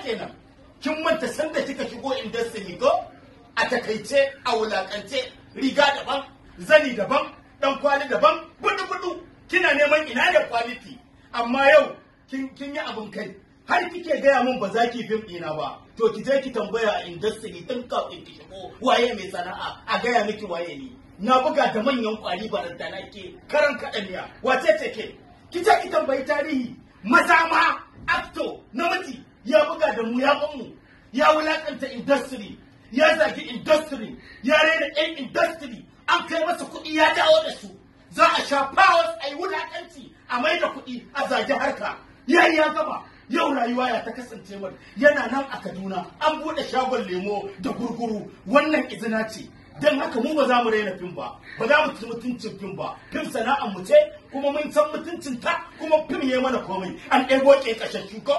kenan. Kin manta sanda kika shigo industry ko? A takaice, a wulakance, riga daban, zani daban, dan kwali daban, budu kina neman ina da quality. Amma yau kin yi abin kai. Har kike gaya mun ba za ki fim ɗina ba, to ki je ki tambaya a industry tun kafin ki shigo waye mai sana'a a gaya miki waye ni. Na buga da manyan kwari baranta na ke karan kaɗaniya wace ce ke? Ki je ki tambayi tarihi maza ma acto namiji ya buga da mu ya mu ya wulakanta industry ya zagi industry ya rena ɗan industry an kai masa kuɗi ya dawo da su za a sha powers a yi wulakanci a mai da kuɗi a zagi harka yayi ya gama. Yau rayuwa ya ta kasance mar yana nan a Kaduna an bude shagon lemo da gurguru wannan izina ce don haka mu ba za mu raina fim ba za mu ci mutuncin fim ba fim sana'ar mu ce kuma mun san mutuncin ta kuma fim ya mana komai an ɗebo ƙeƙashashu ko